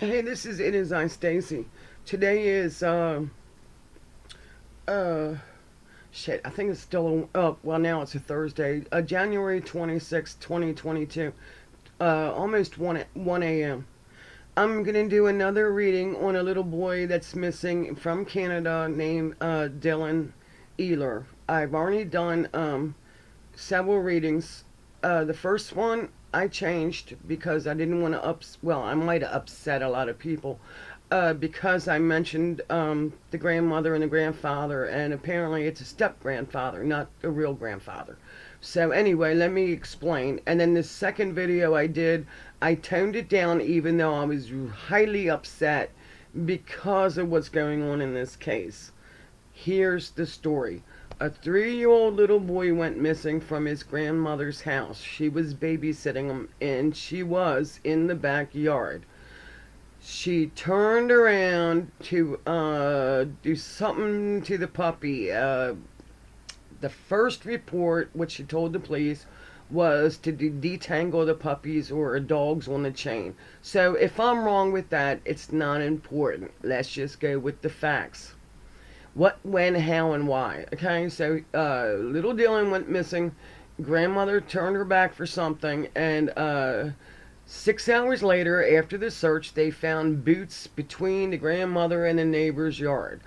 Hey, this is It Is I, Stacy. Today is, uh, shit, I think it's still, well, now it's a Thursday, January 26th, 2022, almost 1 a.m. I'm gonna do another reading on a little boy that's missing from Canada named, Dylan Ehler. I've already done, several readings. The first one I changed because I didn't want to well, I might have upset a lot of people because I mentioned the grandmother and the grandfather, and apparently it's a step grandfather, not a real grandfather. So anyway, let me explain. And then the second video I did, I toned it down even though I was highly upset because of what's going on in this case. Here's the story. A 3-year-old little boy went missing from his grandmother's house. She was babysitting him, and she was in the backyard. She turned around to do something to the puppy. The first report, which she told the police, was to detangle the puppies or dogs on the chain. So if I'm wrong with that, it's not important. Let's just go with the facts. What, when, how, and why. Okay, so little Dylan went missing. Grandmother turned her back for something, and 6 hours later, after the search, they found boots between the grandmother and the neighbor's yard.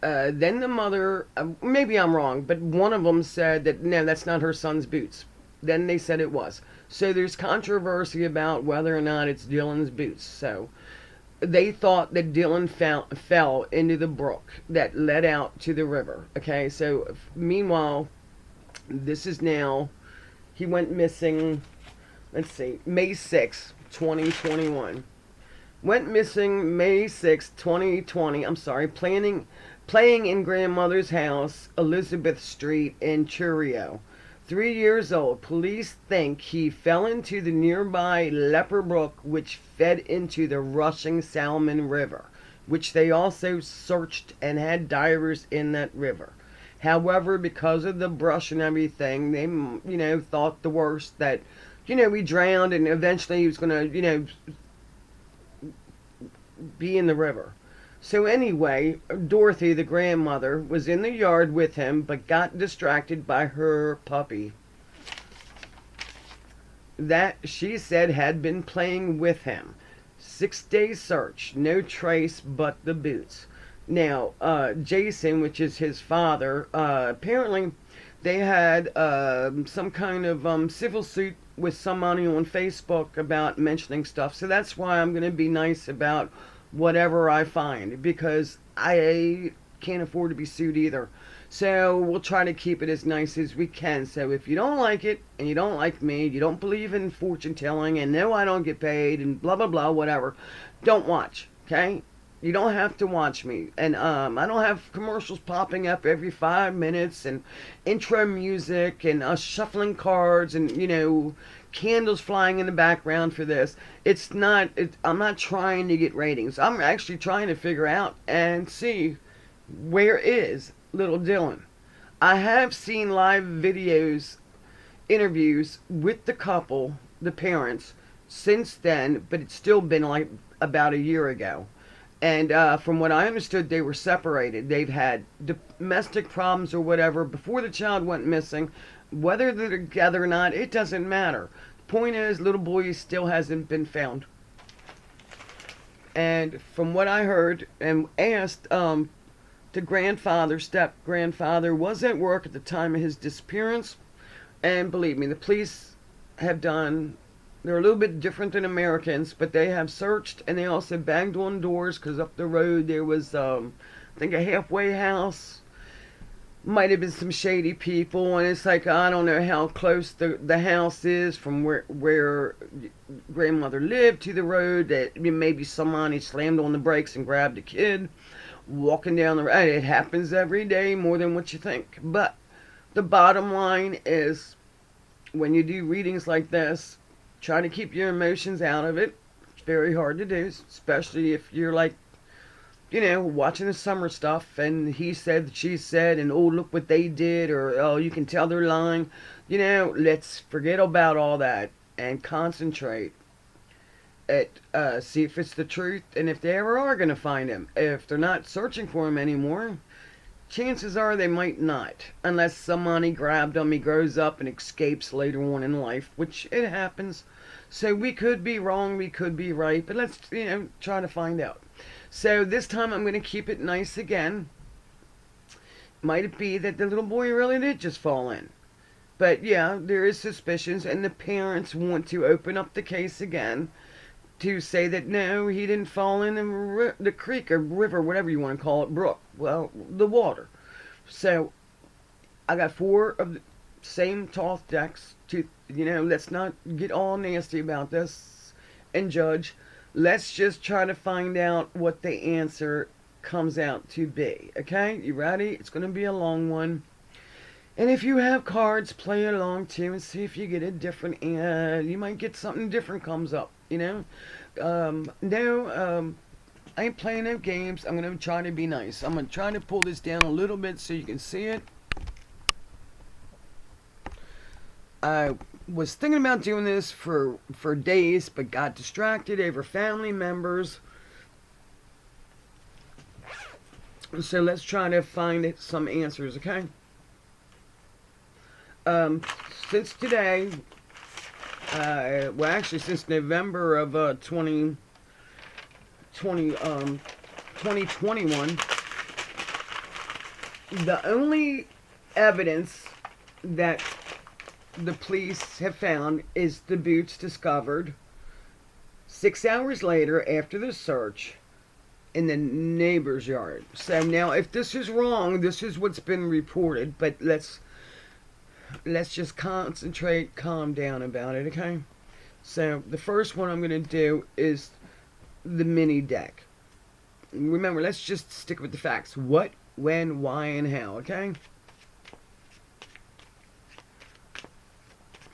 Then the mother, maybe I'm wrong, but one of them said that no, that's not her son's boots. Then they said it was. So there's controversy about whether or not it's Dylan's boots. So they thought that Dylan fell into the brook that led out to the river. Okay, so meanwhile, this is now, he went missing, let's see, May 6th, 2021. Went missing May 6th, 2020. I'm sorry, playing in grandmother's house, Elizabeth Street in Truro. 3 years old. Police think he fell into the nearby Leper Brook, which fed into the rushing Salmon River, which they also searched and had divers in that river. However, because of the brush and everything, they, thought the worst, that, he drowned and eventually he was going to, be in the river. So anyway, Dorothy, the grandmother, was in the yard with him, but got distracted by her puppy that she said had been playing with him. 6 day search, no trace but the boots. Now, Jason, which is his father, apparently they had some kind of civil suit with somebody on Facebook about mentioning stuff. So that's why I'm going to be nice about whatever I find, because I can't afford to be sued either. So we'll try to keep it as nice as we can. So if you don't like it, and you don't like me, you don't believe in fortune telling, and no, I don't get paid, and blah blah blah, whatever, don't watch. Okay? You don't have to watch me. And I don't have commercials popping up every 5 minutes and intro music and us shuffling cards and, candles flying in the background for this. I'm not trying to get ratings. I'm actually trying to figure out and see where is little Dylan. I have seen live videos, interviews with the couple, the parents, since then, but it's still been like about a year ago. And from what I understood, they were separated. They've had domestic problems or whatever before the child went missing. Whether they're together or not, it doesn't matter. The point is, little boy still hasn't been found. And from what I heard and asked, the grandfather, step grandfather, was at work at the time of his disappearance. And believe me, the police have done, they're a little bit different than Americans, but they have searched and they also banged on doors because up the road there was, I think, a halfway house. Might have been some shady people, and it's like, I don't know how close the house is from where grandmother lived to the road, that maybe somebody slammed on the brakes and grabbed a kid walking down the road. It happens every day, more than what you think. But the bottom line is, when you do readings like this, try to keep your emotions out of it. It's very hard to do, especially if you're like, watching the summer stuff and he said, she said, and oh, look what they did, or oh, you can tell they're lying. Let's forget about all that and concentrate. see if it's the truth, and if they ever are going to find him. If they're not searching for him anymore, chances are they might not, unless somebody grabbed him, he grows up and escapes later on in life, which it happens. So we could be wrong, we could be right, but let's try to find out. So this time I'm going to keep it nice again. Might it be that the little boy really did just fall in? But yeah, there is suspicions, and the parents want to open up the case again to say that no, he didn't fall in the creek or river, whatever you want to call it, brook. Well, the water. So I got four of the same toss decks. To let's not get all nasty about this and judge. Let's just try to find out what the answer comes out to be. Okay, you ready? It's going to be a long one. And if you have cards, play along too and see if you get a different. You might get something different comes up. No, I ain't playing no games. I'm gonna try to be nice. I'm gonna try to pull this down a little bit so you can see it. I was thinking about doing this for days, but got distracted over family members. So let's try to find some answers, okay? Since today, well, actually, since November of 2021, the only evidence that the police have found is the boots discovered 6 hours later after the search in the neighbor's yard. So now, if this is wrong, this is what's been reported, but let's just concentrate, calm down about it, okay? So the first one I'm going to do is the mini deck. Remember, let's just stick with the facts. What, when, why, and how, okay?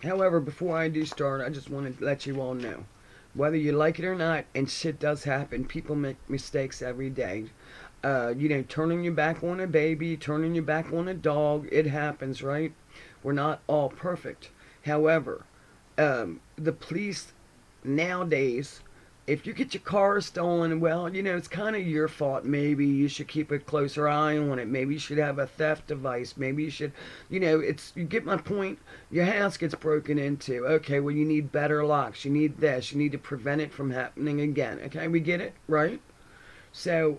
However, before I do start, I just want to let you all know, whether you like it or not, and shit does happen, people make mistakes every day. Turning your back on a baby, turning your back on a dog, it happens, right? We're not all perfect. However, the police nowadays, if you get your car stolen, well, it's kind of your fault. Maybe you should keep a closer eye on it. Maybe you should have a theft device. Maybe you should, you get my point. Your house gets broken into. Okay, well, you need better locks. You need this. You need to prevent it from happening again. Okay, we get it, right? So,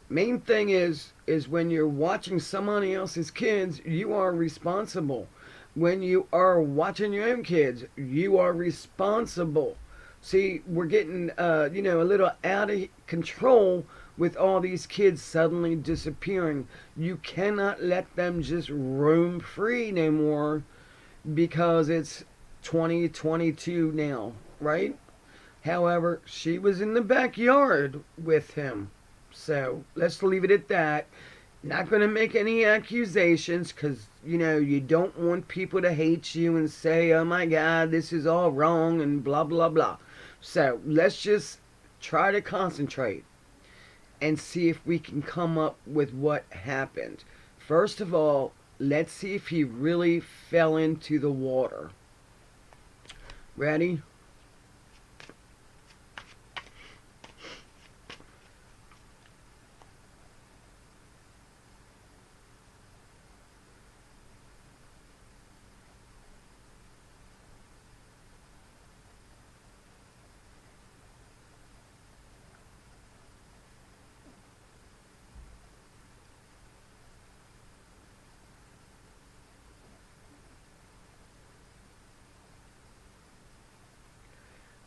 main thing is when you're watching somebody else's kids, you are responsible. When you are watching your own kids, you are responsible. See, we're getting a little out of control with all these kids suddenly disappearing. You cannot let them just roam free no more because it's 2022 now, right? However, she was in the backyard with him. So let's leave it at that. Not going to make any accusations because, you don't want people to hate you and say, oh my God, this is all wrong and blah, blah, blah. So let's just try to concentrate and see if we can come up with what happened. First of all, let's see if he really fell into the water. Ready?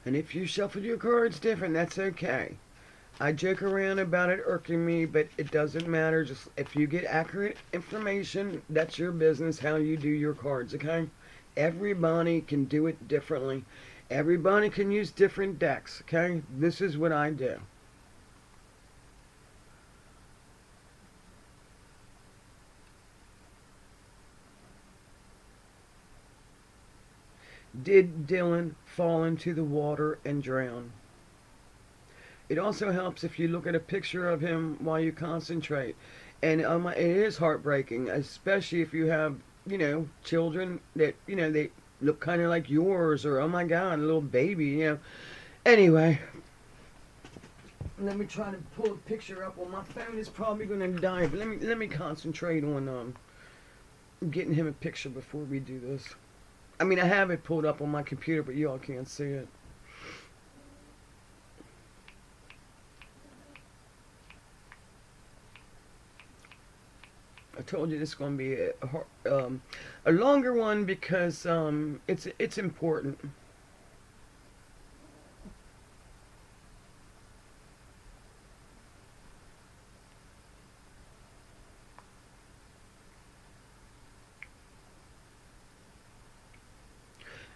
And if you shuffle your cards different, that's okay. I joke around about it irking me, but it doesn't matter. Just if you get accurate information, that's your business how you do your cards, okay? Everybody can do it differently. Everybody can use different decks, okay? This is what I do. Did Dylan fall into the water and drown? It also helps if you look at a picture of him while you concentrate. And it is heartbreaking, especially if you have, children that, they look kind of like yours, or, oh my God, a little baby, Anyway, let me try to pull a picture up. Well, my phone is probably gonna die, but let me concentrate on getting him a picture before we do this. I mean, I have it pulled up on my computer, but y'all can't see it. I told you this is going to be a longer one because it's important.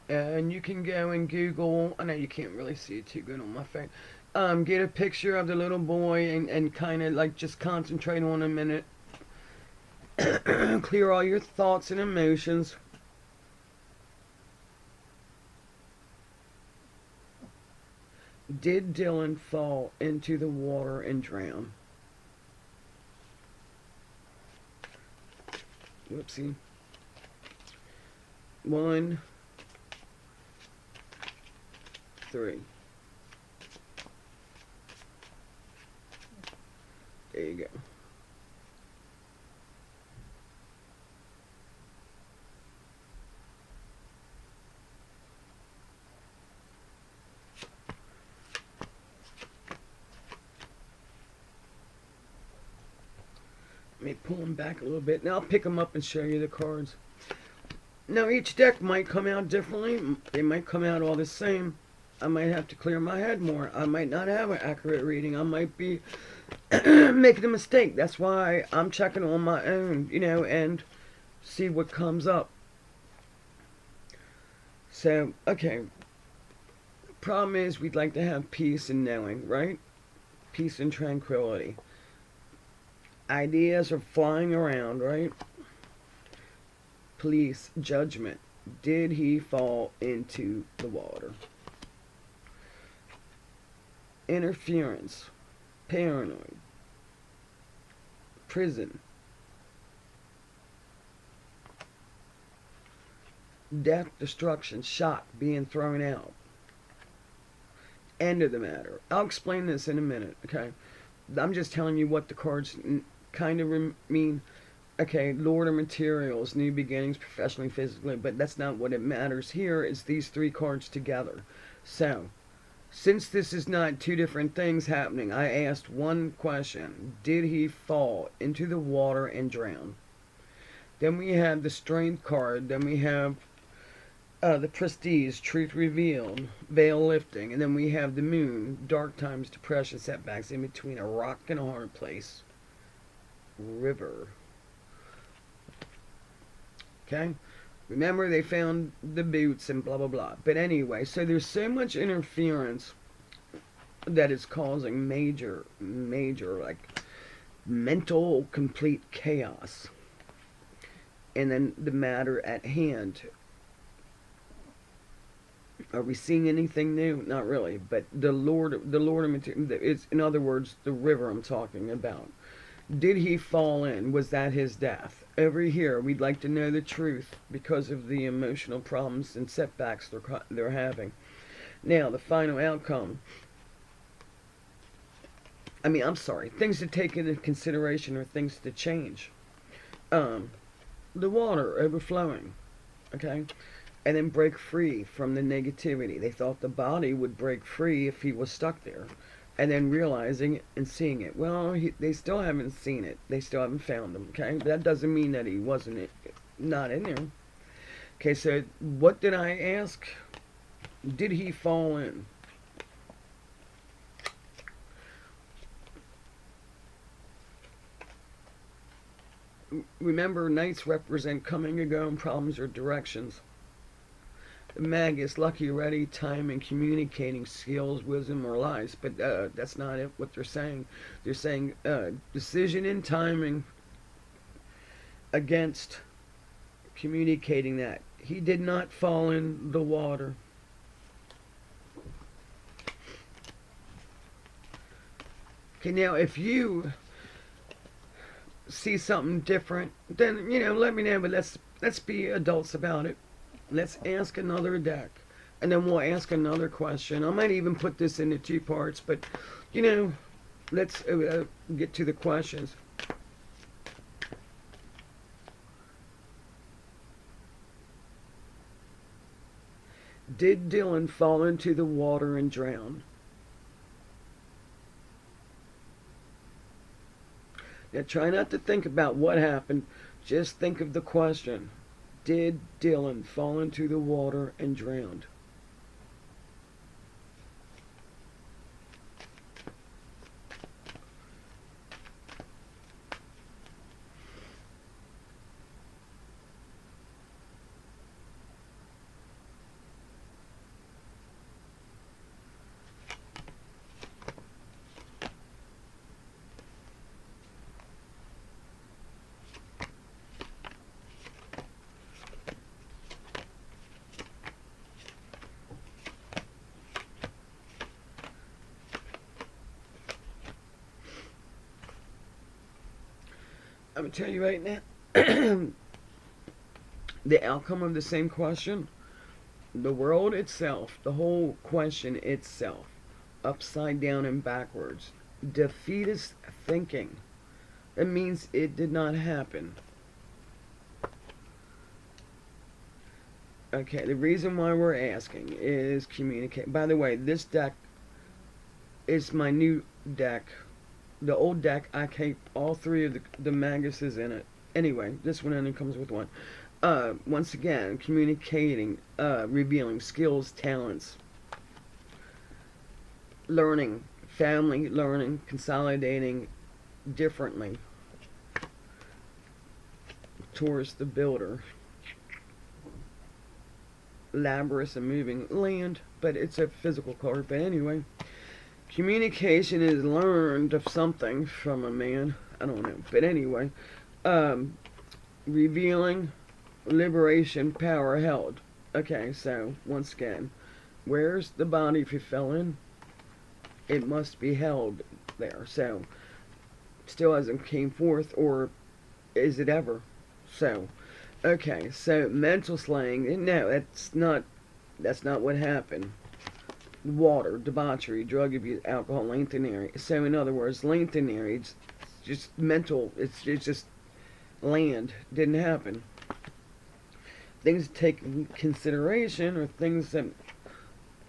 And you can go and Google. I know you can't really see it too good on my phone. Get a picture of the little boy and kind of like just concentrate on a minute. Clear all your thoughts and emotions. Did Dylan fall into the water and drown? Whoopsie. 1, 3. There you go. Let me pull them back a little bit. Now I'll pick them up and show you the cards. Now each deck might come out differently. They might come out all the same. I might have to clear my head more. I might not have an accurate reading. I might be making a mistake. That's why I'm checking on my own, and see what comes up. So, okay. Problem is we'd like to have peace and knowing, right? Peace and tranquility. Ideas are flying around, right? Police, judgment. Did he fall into the water? Interference, paranoid, prison, death, destruction, shock, being thrown out. End of the matter. I'll explain this in a minute, okay? I'm just telling you what the cards kind of mean. Okay, Lord of Materials, new beginnings, professionally, physically, but that's not what it matters here. It's these 3 cards together. So, since this is not 2 different things happening, I asked one question. Did he fall into the water and drown? Then we have the Strength card. Then we have the Prestige, Truth Revealed, Veil Lifting. And then we have the Moon, Dark Times, Depression, Setbacks, in between a rock and a hard place. River. Okay? Remember, they found the boots and blah, blah, blah. But anyway, so there's so much interference that is causing major, like, mental, complete chaos. And then the matter at hand. Are we seeing anything new? Not really. But the Lord of Material, is, in other words, the river I'm talking about. Did he fall in? Was that his death? Over here, we'd like to know the truth because of the emotional problems and setbacks they're having. Now, the final outcome. Things to take into consideration are things to change. The water overflowing, okay? And then break free from the negativity. They thought the body would break free if he was stuck there. And then realizing it and seeing it. Well, they still haven't seen it. They still haven't found him, okay? That doesn't mean that he not in there. Okay, so what did I ask? Did he fall in? Remember, knights represent coming and going, problems or directions. The Magus, lucky, ready, time, and communicating skills, wisdom, or lies. But that's not it. What they're saying. They're saying decision and timing against communicating that. He did not fall in the water. Okay, now if you see something different, then let me know. But let's be adults about it. Let's ask another deck. and then we'll ask another question. I might even put this into two parts, but you know, let's get to the questions. Did Dylan fall into the water and drown? Now try not to think about what happened. Just think of the question. Did Dylan fall into the water and drown? I'm going to tell you right now, the outcome of the same question, the world itself, the whole question itself, upside down and backwards, defeatist thinking. It means it did not happen. Okay, the reason why we're asking is communicate. By the way, this deck is my new deck. The old deck, I keep all three of the Maguses in it. Anyway, this one only comes with one. Once again, communicating, revealing skills, talents, learning, family learning, consolidating differently. Taurus the builder. Laborious and moving land, but it's a physical card. But anyway, communication is learned of something from a man. I don't know. But anyway, revealing, liberation, power held. Okay, so once again, where's the body if you fell in? It must be held there. So, still hasn't came forth, or is it ever? So, okay, so mental slaying. No, that's not what happened. Water, debauchery, drug abuse, alcohol, lengthenary. So in other words, lengthenary, it's just mental. It's just land. Didn't happen. Things to take in consideration are things that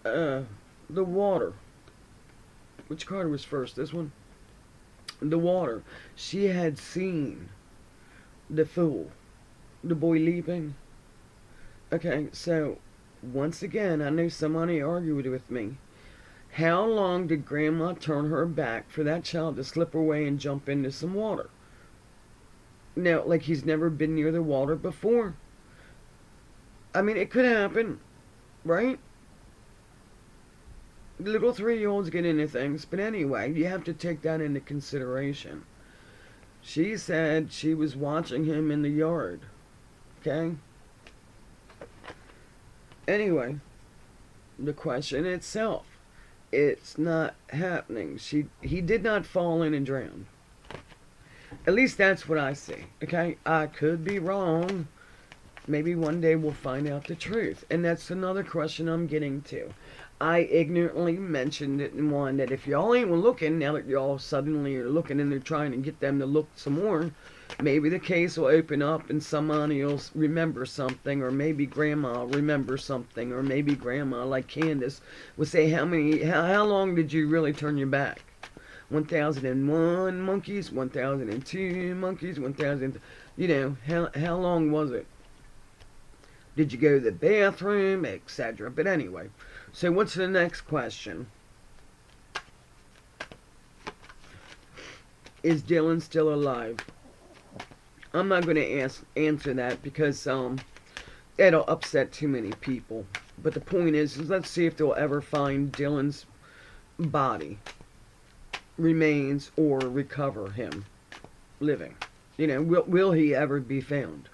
the water. Which card was first? This one. The water. She had seen the fool, the boy leaping. Okay, so once again, I know somebody argued with me. How long did Grandma turn her back for that child to slip away and jump into some water? Now, like he's never been near the water before. I mean, it could happen, right? Little 3-year-olds get into things, but anyway, you have to take that into consideration. She said she was watching him in the yard. Okay? Anyway, the question itself, it's not happening. He did not fall in and drown. At least that's what I see. Okay? I could be wrong. Maybe one day we'll find out the truth. And that's another question I'm getting to. I ignorantly mentioned it in one that if y'all ain't looking, now that y'all suddenly are looking and they're trying to get them to look some more, maybe the case will open up and somebody will remember something, or maybe Grandma will remember something, or maybe Grandma, like Candace, will say, how long did you really turn your back? 1001 monkeys, 1002 monkeys, 1000, how long was it? Did you go to the bathroom, etc.? But anyway, so what's the next question? Is Dylan still alive? I'm not going to answer that because it'll upset too many people. But the point is let's see if they'll ever find Dylan's body, remains, or recover him living. Will he ever be found?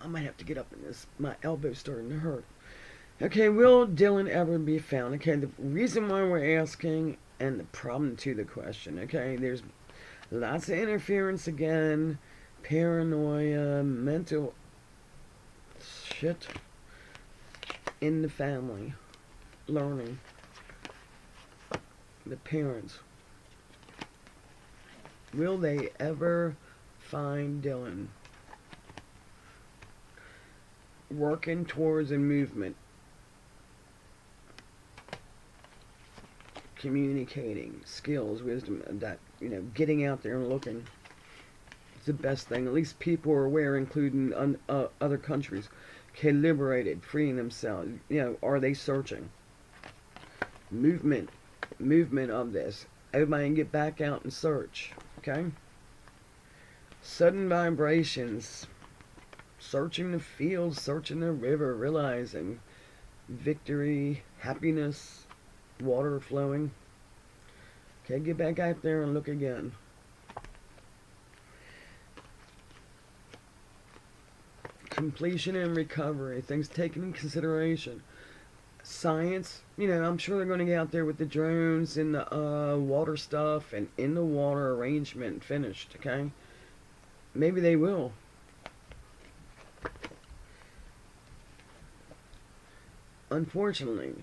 I might have to get up in this. My elbow's starting to hurt. Okay, will Dylan ever be found? Okay, the reason why we're asking and the problem to the question. Okay, there's lots of interference again, paranoia, mental shit in the family, learning, the parents. Will they ever find Dylan? Working towards a movement, communicating, skills, wisdom, that, getting out there and looking. It's the best thing. At least people are aware, including other countries. Okay, liberated, freeing themselves. Are they searching? Movement of this. Everybody can get back out and search. Okay? Sudden vibrations. Searching the fields, searching the river, realizing victory, happiness, water flowing. Okay, get back out there and look again. Completion and recovery, things taken in consideration. Science, I'm sure they're going to get out there with the drones and the water stuff and in the water arrangement finished, okay? Maybe they will. Unfortunately,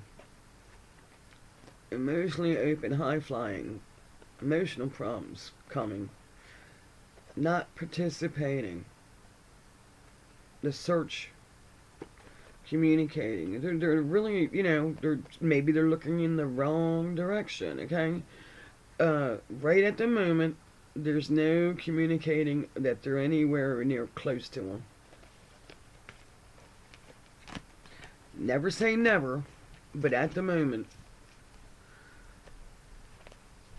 emotionally open, high flying, emotional problems coming, not participating, the search, communicating. They're really, maybe they're looking in the wrong direction, okay? Right at the moment, there's no communicating that they're anywhere near close to them. Never say never, but at the moment,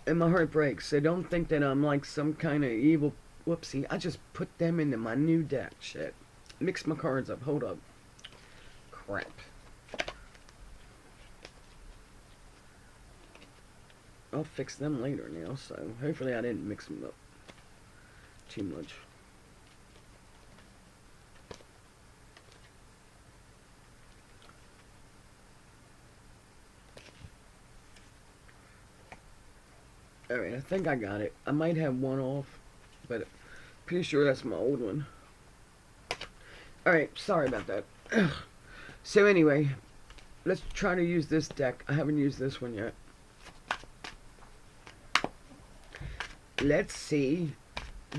and my heart breaks. So don't think that I'm like some kind of evil. Whoopsie, I just put them into my new deck. Shit. Mix my cards up. Hold up. Crap. I'll fix them later now, so hopefully I didn't mix them up too much. Alright, I think I got it. I might have one off, but pretty sure that's my old one. Alright, sorry about that. So anyway, let's try to use this deck. I haven't used this one yet. Let's see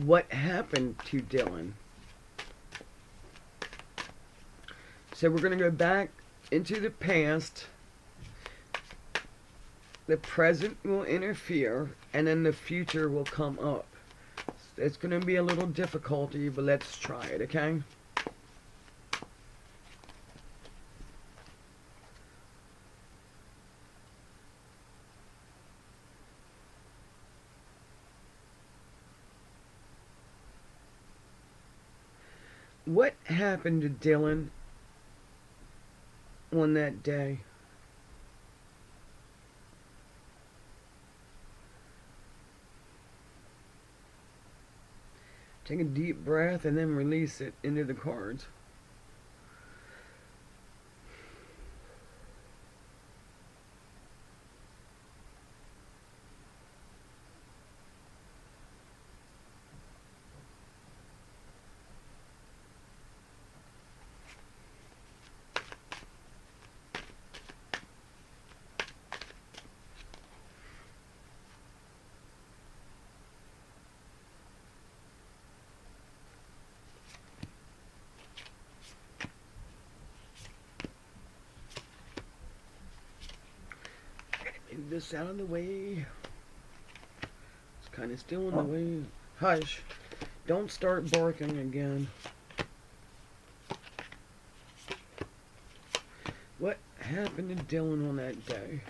what happened to Dylan. So we're going to go back into the past. The present will interfere, and then the future will come up. It's going to be a little difficulty, but let's try it, okay? What happened to Dylan on that day? Take a deep breath and then release it into the cards. Move this out of the way. It's kind of still in the way. Hush. Don't start barking again. What happened to Dylan on that day?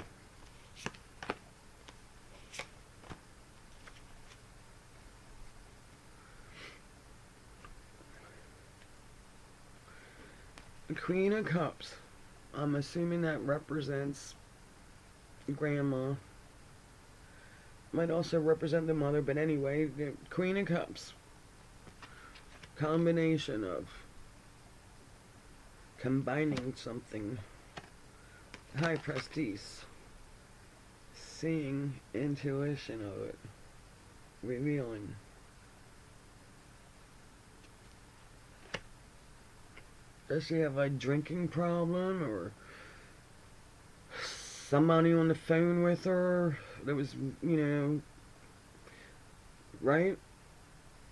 The Queen of Cups. I'm assuming that represents grandma. Might also represent the mother, but anyway, the Queen of Cups. Combination of combining something. High prestige. Seeing intuition of it. Revealing. Does she have a drinking problem or somebody on the phone with her that was, right?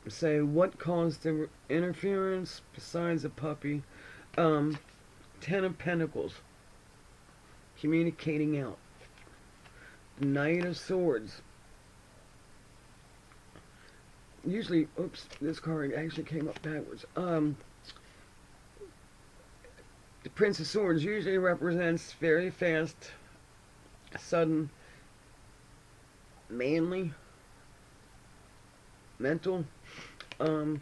So what caused the interference besides a puppy? 10 of Pentacles. Communicating out. Knight of Swords. Usually, oops, this card actually came up backwards. The Prince of Swords usually represents very fast, sudden, manly, mental. And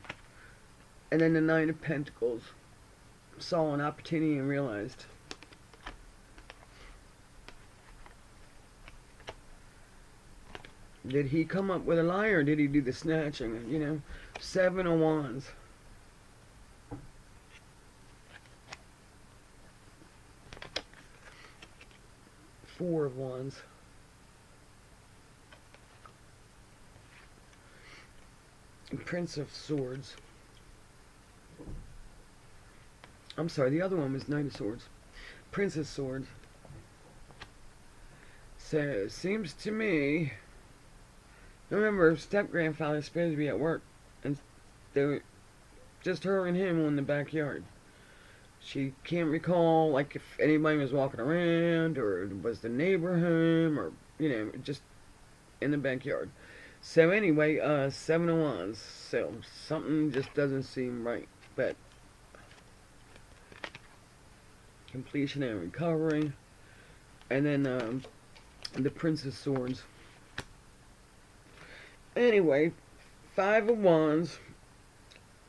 then the Nine of Pentacles. Saw an opportunity and realized. Did he come up with a lie or did he do the snatching? Seven of Wands. Four of Wands. Prince of Swords. I'm sorry, the other one was Knight of Swords. Prince of Swords. So, it seems to me... Remember, step-grandfather's supposed to be at work. And they were just her and him in the backyard. She can't recall, like, if anybody was walking around, or was the neighbor home, or, just in the backyard. So anyway, Seven of Wands. So, something just doesn't seem right. But, completion and recovery. And then, the Prince of Swords. Anyway, Five of Wands,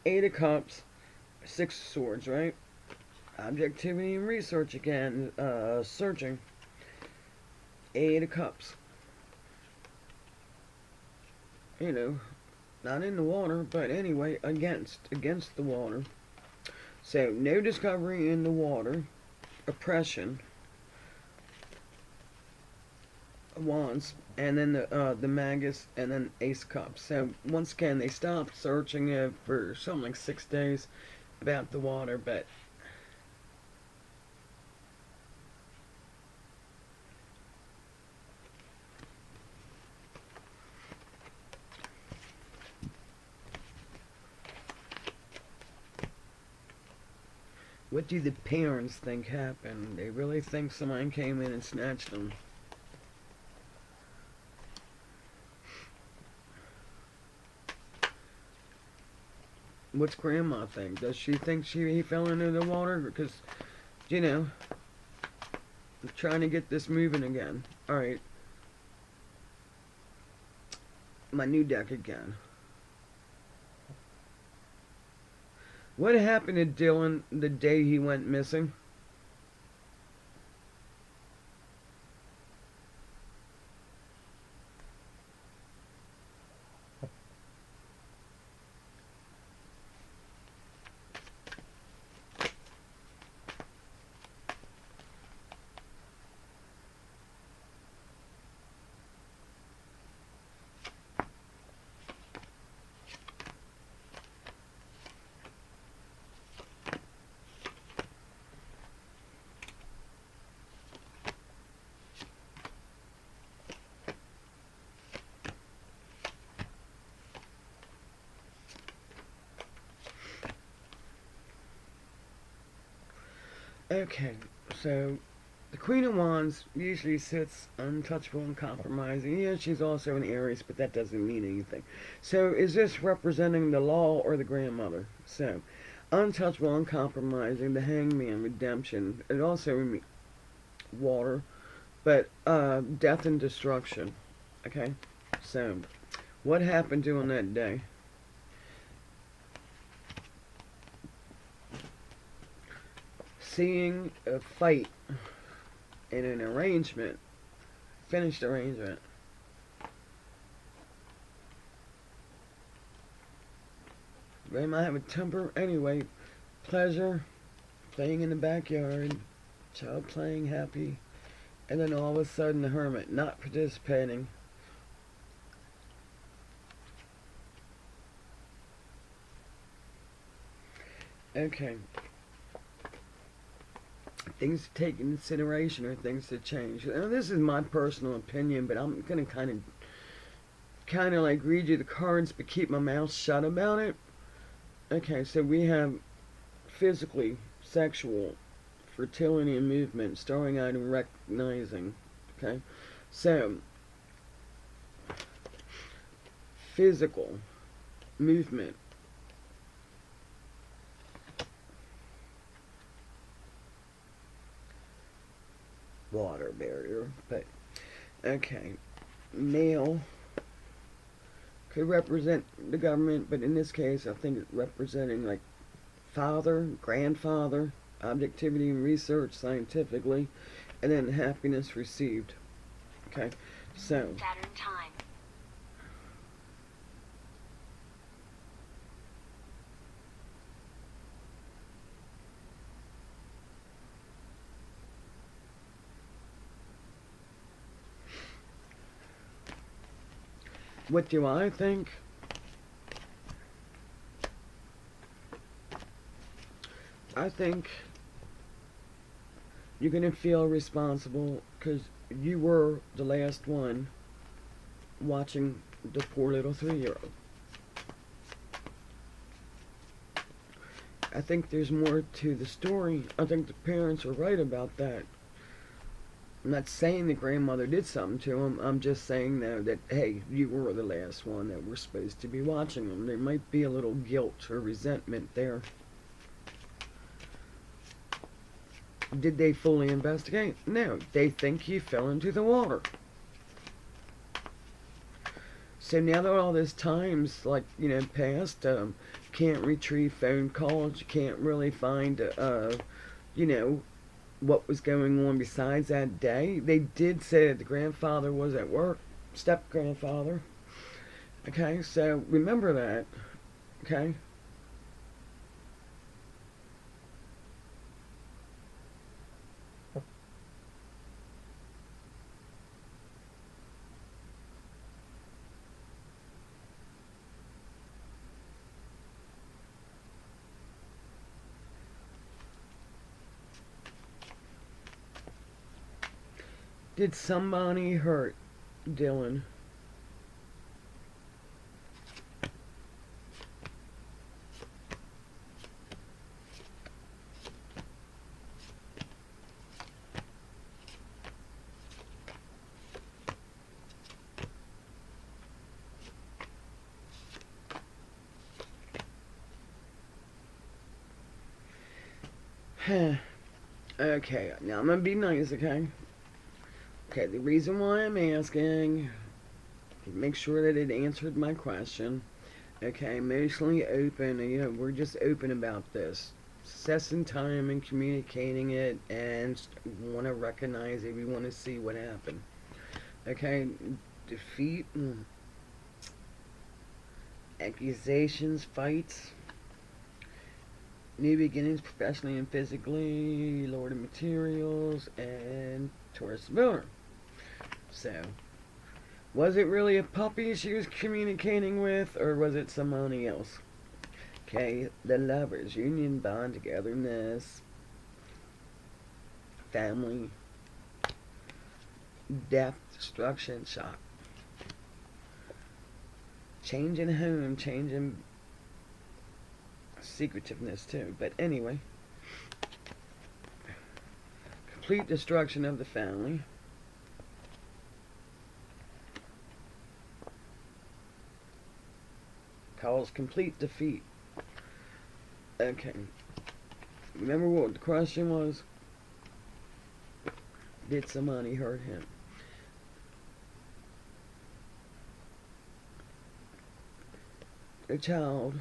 Eight of Cups, Six of Swords, right? Objectivity and research again, searching. Eight of Cups. Not in the water, but anyway, against the water. So, no discovery in the water. Oppression. Wands, and then the Magus, and then Ace of Cups. So once again, they stopped searching for something like 6 days about the water, but what do the parents think happened? They really think someone came in and snatched them. What's Grandma think? Does she think he fell into the water? Because, I'm trying to get this moving again. Alright. My new deck again. What happened to Dylan the day he went missing? Okay, so the Queen of Wands usually sits untouchable and compromising. Yeah, she's also an Aries, but that doesn't mean anything. So is this representing the law or the grandmother? So, untouchable, uncompromising, the Hangman, redemption. It also water, but death and destruction. Okay, so what happened to him that day? Seeing a fight in an arrangement, finished arrangement. They might have a temper. Anyway, pleasure, playing in the backyard, child playing happy, and then all of a sudden the hermit not participating. Okay, things to take into consideration or things to change. Now, this is my personal opinion, but I'm gonna kind of like read you the cards, but keep my mouth shut about it. Okay, so we have physically, sexual, fertility and movement, starting out and recognizing. Okay, so physical movement. Water barrier, but okay, male could represent the government, but in this case, I think it's representing like father, grandfather, objectivity and research scientifically, and then happiness received. Okay, so Saturn time. what do I think? I think you're going to feel responsible because you were the last one watching the poor little 3-year-old. I think there's more to the story. I think the parents are right about that. I'm not saying the grandmother did something to him. I'm just saying though that, hey, you were the last one that were supposed to be watching him. There might be a little guilt or resentment there. Did they fully investigate? No. They think he fell into the water. So now that all this time's passed, can't retrieve phone calls, you can't really find, what was going on besides that day. They did say that the grandfather was at work, step grandfather. Okay, so remember that. Okay. Did somebody hurt Dylan? Okay, now I'm gonna be nice, okay? Okay, the reason why I'm asking, make sure that it answered my question. Okay, emotionally open, we're just open about this. Assessing time and communicating it, and want to recognize it. We want to see what happened. Okay, defeat, accusations, fights, new beginnings professionally and physically, Lord of Materials, and Taurus Builder. So, was it really a puppy she was communicating with, or was it somebody else? Okay, the lovers, union, bond, togetherness, family, death, destruction, shock. Change in home, change in secretiveness too. But anyway, complete destruction of the family. Cause complete defeat. Okay. Remember what the question was? Did somebody hurt him? A child,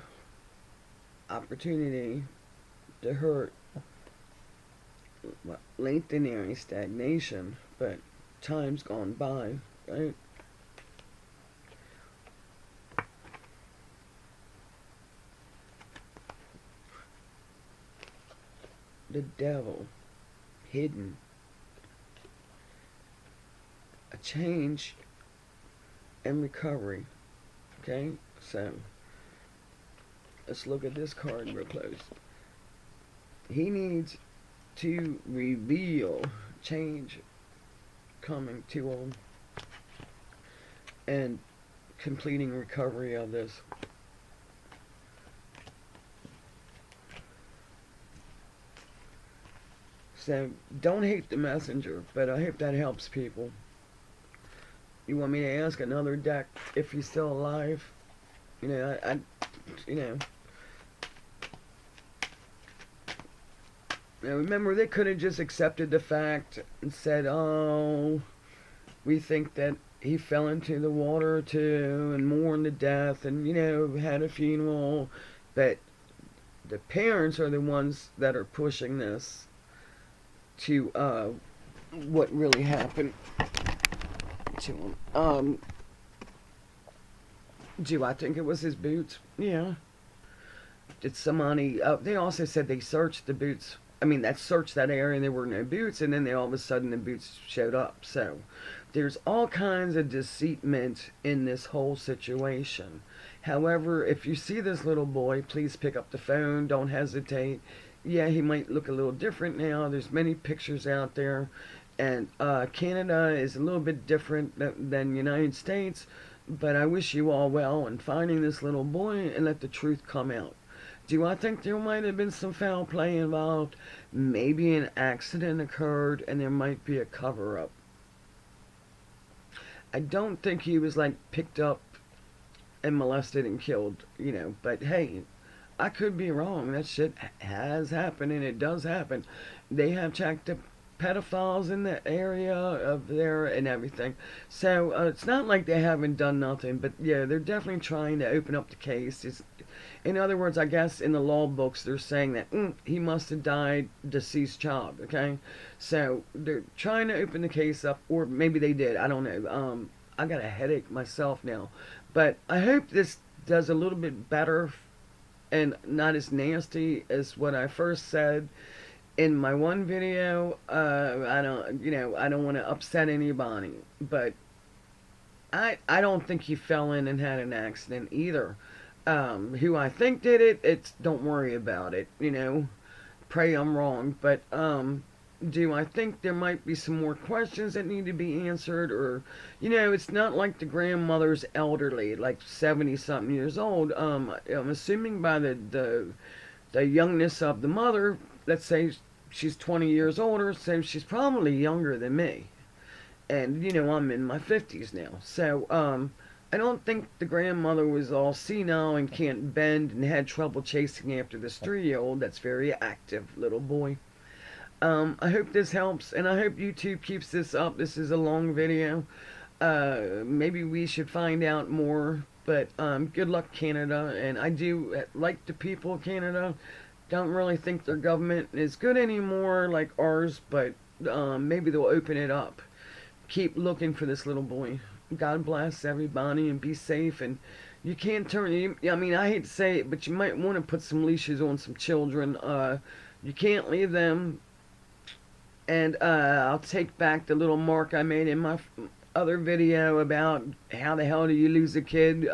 opportunity to hurt, lengthening stagnation, but time's gone by, right? The the devil hidden. A change and recovery. Okay, so let's look at this card real close. He needs to reveal change coming to him and completing recovery of this. So don't hate the messenger, but I hope that helps people. You want me to ask another deck if he's still alive? You know, you know. Now remember, they could have just accepted the fact and said, "Oh, we think that he fell into the water too and mourned the death and, you know, had a funeral." But the parents are the ones that are pushing this to what really happened to him. Do I think it was his boots? Yeah. Did somebody? They also said they searched the boots. I mean, that searched that area and there were no boots, and then all of a sudden the boots showed up. So there's all kinds of deceitment in this whole situation. However, if you see this little boy, please pick up the phone. Don't hesitate. Yeah, he might look a little different now. There's many pictures out there. And Canada is a little bit different than United States. But I wish you all well in finding this little boy and let the truth come out. Do I think there might have been some foul play involved? Maybe an accident occurred and there might be a cover-up. I don't think he was like picked up and molested and killed, you know. But hey, I could be wrong. That shit has happened and it does happen. They have checked the pedophiles in the area of there and everything. So it's not like they haven't done nothing. But yeah, they're definitely trying to open up the case. In other words, I guess in the law books they're saying that he must have died deceased child, okay? So they're trying to open the case up, or maybe they did, I don't know. I got a headache myself now. But I hope this does a little bit better and not as nasty as what I first said in my one video. I don't want to upset anybody, but I don't think he fell in and had an accident either. Who I think did it, it's don't worry about it, you know. Pray I'm wrong, but do I think there might be some more questions that need to be answered? Or, you know, it's not like the grandmother's elderly, like 70 something years old. I'm assuming by the youngness of the mother, let's say she's 20 years older, so she's probably younger than me. And, you know, I'm in my 50s now. So, I don't think the grandmother was all senile and can't bend and had trouble chasing after this 3-year-old that's very active little boy. I hope this helps, and I hope YouTube keeps this up. This is a long video. Maybe we should find out more, but good luck, Canada. And I do like the people of Canada. Don't really think their government is good anymore like ours, but maybe they'll open it up. Keep looking for this little boy. God bless everybody and be safe. And you can't turn. I mean, I hate to say it, but you might want to put some leashes on some children. You can't leave them. And I'll take back the little mark I made in my other video about how the hell do you lose a kid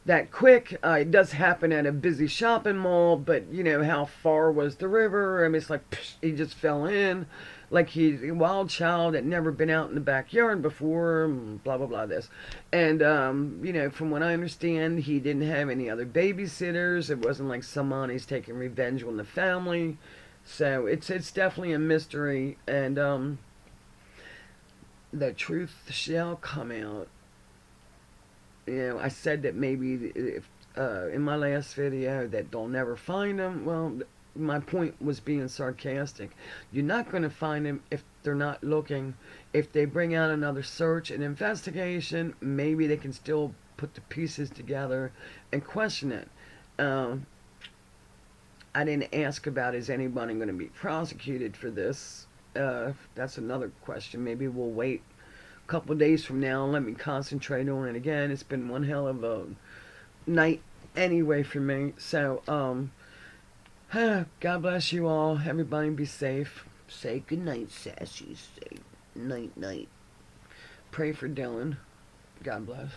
that quick. It does happen at a busy shopping mall, but you know, how far was the river? I mean, it's like psh, he just fell in. Like he's a wild child that never been out in the backyard before, blah, blah, blah, this. And, you know, from what I understand, he didn't have any other babysitters. It wasn't like somebody's taking revenge on the family. So it's definitely a mystery. And the truth shall come out. You know, I said that maybe if, in my last video that they'll never find him. Well, my point was being sarcastic. You're not going to find them if they're not looking. If they bring out another search and investigation, maybe they can still put the pieces together and question it. I didn't ask about is anybody going to be prosecuted for this. That's another question. Maybe we'll wait a couple days from now and let me concentrate on it again. It's been one hell of a night anyway for me. So, God bless you all. Everybody be safe. Say goodnight, Sassy. Say night night. Pray for Dylan. God bless.